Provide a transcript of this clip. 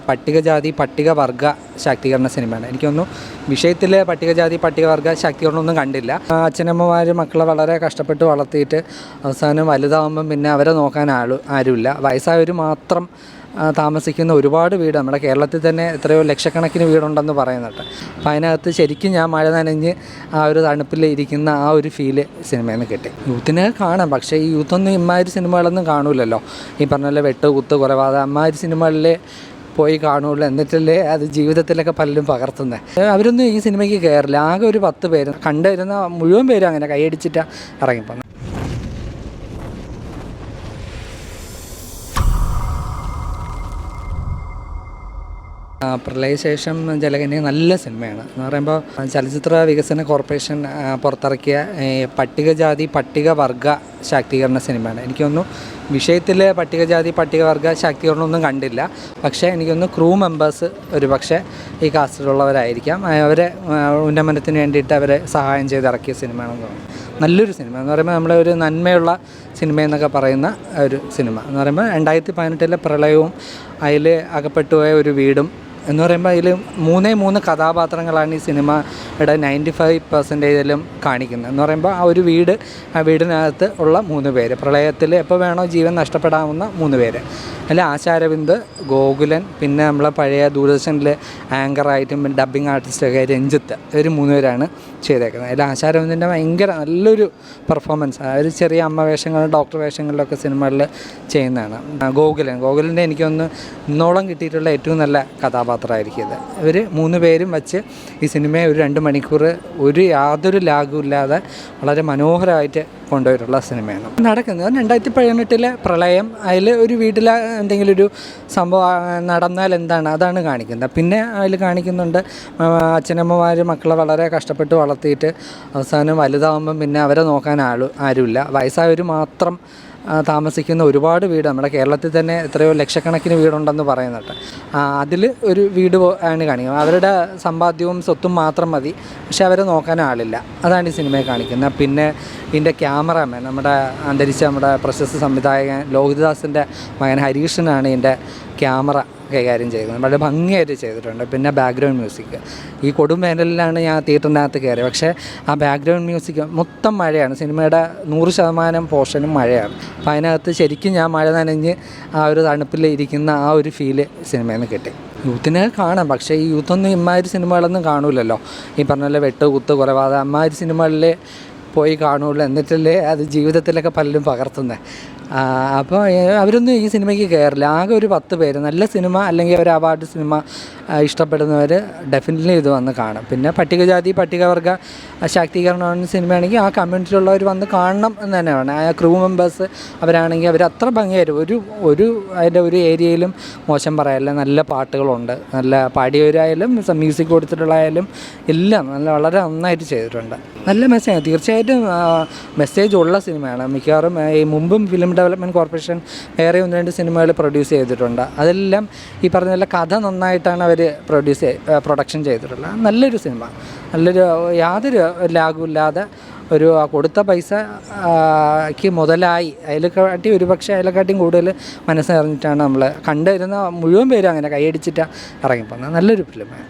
പട്ടികജാതി പട്ടികവർഗ ശാക്തീകരണ സിനിമയാണ്. എനിക്കൊന്നും വിഷയത്തിൽ പട്ടികജാതി പട്ടികവർഗ ശാക്തീകരണമൊന്നും കണ്ടില്ല. അച്ഛനമ്മമാർ മക്കളെ വളരെ കഷ്ടപ്പെട്ട് വളർത്തിയിട്ട് അവസാനം വലുതാവുമ്പം പിന്നെ അവരെ നോക്കാൻ ആരുമില്ല. വയസ്സായവർ മാത്രം താമസിക്കുന്ന ഒരുപാട് വീട് നമ്മുടെ കേരളത്തിൽ തന്നെ എത്രയോ ലക്ഷക്കണക്കിന് വീടുണ്ടെന്ന് പറയുന്നുണ്ട്. അപ്പം അതിനകത്ത് ശരിക്കും ഞാൻ മഴ നനഞ്ഞ് ആ ഒരു തണുപ്പിൽ ഇരിക്കുന്ന ആ ഒരു ഫീല് സിനിമയിൽ നിന്ന് കിട്ടി. യൂത്തിനെ കാണാം, പക്ഷേ ഈ യൂത്തൊന്നും ഇമ്മാതിരി സിനിമകളൊന്നും കാണൂലല്ലോ. ഈ പറഞ്ഞ പോലെ വെട്ട് കുത്ത് കുറവാതെ അമ്മാതിരി സിനിമകളിൽ പോയി കാണുള്ളൂ. എന്നിട്ടല്ലേ അത് ജീവിതത്തിലൊക്കെ പലരും പകർത്തുന്നത്. അവരൊന്നും ഈ സിനിമയ്ക്ക് കയറില്ല. ആകെ ഒരു 10 പേര് കണ്ടുവരുന്ന മുഴുവൻ പേരും അങ്ങനെ കൈയടിച്ചിട്ടാണ് ഇറങ്ങിപ്പോകുന്നത്. പ്രളയശേഷം ജലകന്യ നല്ല സിനിമയാണ് എന്ന് പറയുമ്പോൾ ചലച്ചിത്ര വികസന കോർപ്പറേഷൻ പുറത്തിറക്കിയ പട്ടികജാതി പട്ടികവർഗ ശാക്തീകരണ സിനിമയാണ്. എനിക്കൊന്നും വിഷയത്തിൽ പട്ടികജാതി പട്ടികവർഗ ശാക്തീകരണമൊന്നും കണ്ടില്ല. പക്ഷേ എനിക്കൊന്ന് ക്രൂ മെമ്പേഴ്സ് ഒരു പക്ഷേ ഈ കാസ്റ്റിലുള്ളവരായിരിക്കാം. അവരെ ഉന്നമനത്തിന് വേണ്ടിയിട്ട് അവരെ സഹായം ചെയ്തിറക്കിയ സിനിമയാണെന്ന് തോന്നുന്നു. നല്ലൊരു സിനിമ എന്ന് പറയുമ്പോൾ നമ്മുടെ ഒരു നന്മയുള്ള സിനിമ എന്നൊക്കെ പറയുന്ന ഒരു സിനിമ എന്ന് പറയുമ്പോൾ 2018 പ്രളയവും അതിൽ അകപ്പെട്ടുപോയ ഒരു വീടും എന്ന് പറയുമ്പോൾ അതിൽ 3 കഥാപാത്രങ്ങളാണ് ഈ സിനിമയുടെ 95% കാണിക്കുന്നത്. എന്ന് പറയുമ്പോൾ ആ ഒരു വീട്, ആ വീടിനകത്ത് ഉള്ള 3 പേര്, പ്രളയത്തിൽ എപ്പോൾ വേണോ ജീവൻ നഷ്ടപ്പെടാവുന്ന 3 പേര്. അതിൽ ആശാരവിന്ദ്, ഗോകുലൻ, പിന്നെ നമ്മളെ പഴയ ദൂരദർശനിൽ ആങ്കറായിട്ടും ഡബ്ബിങ് ആർട്ടിസ്റ്റൊക്കെ രഞ്ജിത്ത്, ഇവർ 3 പേരാണ് ചെയ്തേക്കുന്നത്. അതിൽ ആശാരവിന്ദിൻ്റെ ഭയങ്കര നല്ലൊരു പെർഫോമൻസ്. അവർ ചെറിയ അമ്മ വേഷങ്ങളും ഡോക്ടർ വേഷങ്ങളിലൊക്കെ സിനിമകളിൽ ചെയ്യുന്നതാണ്. ഗോകുലൻ്റെ എനിക്കൊന്ന് ഇന്നോളം കിട്ടിയിട്ടുള്ള ഏറ്റവും നല്ല കഥാപാത്രമായിരിക്കും ഇത്. ഇവർ 3 പേരും വച്ച് ഈ സിനിമയെ ഒരു 2 മണിക്കൂർ യാതൊരു ലാഗും ഇല്ലാതെ വളരെ മനോഹരമായിട്ട് കൊണ്ടുപോയിട്ടുള്ള സിനിമയാണ് നടക്കുന്നത്. 2018 പ്രളയം, അതിൽ ഒരു വീട്ടിൽ എന്തെങ്കിലും ഒരു സംഭവം നടന്നാൽ എന്താണ് അതാണ് കാണിക്കുന്നത്. പിന്നെ അതിൽ കാണിക്കുന്നുണ്ട് അച്ഛനമ്മമാർ മക്കളെ വളരെ കഷ്ടപ്പെട്ട് വളർത്തിയിട്ട് അവസാനം വലുതാവുമ്പം പിന്നെ അവരെ നോക്കാൻ ആരുമില്ല. വയസ്സായവർ മാത്രം താമസിക്കുന്ന ഒരുപാട് വീട് നമ്മുടെ കേരളത്തിൽ തന്നെ എത്രയോ ലക്ഷക്കണക്കിന് വീടുണ്ടെന്ന് പറയുന്നുണ്ട്. അതിൽ ഒരു വീട് ആണ് കാണിക്കുന്നത്. അവരുടെ സമ്പാദ്യവും സ്വത്തും മാത്രം മതി, പക്ഷെ അവരെ നോക്കാൻ ആളില്ല. അതാണ് ഈ സിനിമയെ കാണിക്കുന്നത്. പിന്നെ ഇതിൻ്റെ ക്യാമറാമാൻ, നമ്മുടെ പ്രശസ്ത സംവിധായകൻ ലോഹിതദാസിൻ്റെ മകൻ ഹരീഷനാണ് ഇതിൻ്റെ ക്യാമറ കൈകാര്യം ചെയ്യുന്നത്. വളരെ ഭംഗിയായിട്ട് ചെയ്തിട്ടുണ്ട്. പിന്നെ ബാക്ക്ഗ്രൗണ്ട് മ്യൂസിക്, ഈ കൊടും വേനലിലാണ് ഞാൻ തിയേറ്ററിനകത്ത് കയറിയത്. പക്ഷേ ആ ബാക്ക്ഗ്രൗണ്ട് മ്യൂസിക് മൊത്തം മഴയാണ്. സിനിമയുടെ 100% പോർഷനും മഴയാണ്. അപ്പം അതിനകത്ത് ശരിക്കും ഞാൻ മഴ നനഞ്ഞ് ആ ഒരു തണുപ്പിൽ ഇരിക്കുന്ന ആ ഒരു ഫീല് സിനിമയിൽ നിന്ന് കിട്ടി. യൂത്തിനെ കാണാം, പക്ഷേ ഈ യൂത്തൊന്നും ഇമ്മാതിരി സിനിമകളൊന്നും കാണൂലല്ലോ. ഈ പറഞ്ഞ പോലെ വെട്ട് കുത്ത് കുറവാതെ അമ്മാതിരി സിനിമകളിൽ പോയി കാണുള്ളൂ. എന്നിട്ടല്ലേ അത് ജീവിതത്തിലൊക്കെ പലരും പകർത്തുന്നത്. അപ്പോൾ അവരൊന്നും ഈ സിനിമയ്ക്ക് കയറില്ല. ആകെ ഒരു 10 പേര് നല്ല സിനിമ അല്ലെങ്കിൽ ഒരു അവാർഡ് സിനിമ ഇഷ്ടപ്പെടുന്നവർ ഡെഫിനറ്റ്ലി ഇത് വന്ന് കാണും. പിന്നെ പട്ടികജാതി പട്ടികവർഗ ശാക്തീകരണമാണ് സിനിമയാണെങ്കിൽ ആ കമ്മ്യൂണിറ്റിയിലുള്ളവർ വന്ന് കാണണം എന്ന് തന്നെയാണ്. ആ ക്രൂ മെമ്പേഴ്സ് അവരാണെങ്കിൽ അവർ അത്ര ഭംഗിയായിട്ട് ഒരു അതിൻ്റെ ഒരു ഏരിയയിലും മോശം പറയാനില്ല. നല്ല പാട്ടുകളുണ്ട്, നല്ല പാടിയവരായാലും മ്യൂസിക് കൊടുത്തിട്ടുള്ളതായാലും എല്ലാം വളരെ നന്നായിട്ട് ചെയ്തിട്ടുണ്ട്. നല്ല മെസ്സേജ്, തീർച്ചയായിട്ടും മെസ്സേജ് ഉള്ള സിനിമയാണ്. മിക്കവാറും ഈ മുമ്പും ഫിലിം ഡെവലപ്മെൻറ്റ് കോർപ്പറേഷൻ വേറെ 1-2 സിനിമകൾ പ്രൊഡ്യൂസ് ചെയ്തിട്ടുണ്ട്. അതെല്ലാം ഈ പറഞ്ഞ പോലെ കഥ നന്നായിട്ടാണ് അവർ പ്രൊഡക്ഷൻ ചെയ്തിട്ടുള്ളത്. നല്ലൊരു സിനിമ, യാതൊരു ലാഗും ഇല്ലാതെ ഒരു കൊടുത്ത പൈസക്ക് മുതലായി അതിലെക്കാട്ടി അതിലെക്കാട്ടിയും കൂടുതൽ മനസ്സറിഞ്ഞിട്ടാണ് നമ്മൾ കണ്ടുവരുന്ന മുഴുവൻ പേരും അങ്ങനെ കൈയടിച്ചിട്ടാണ് ഇറങ്ങിപ്പോകുന്നത്. നല്ലൊരു ഫിലിമാണ്.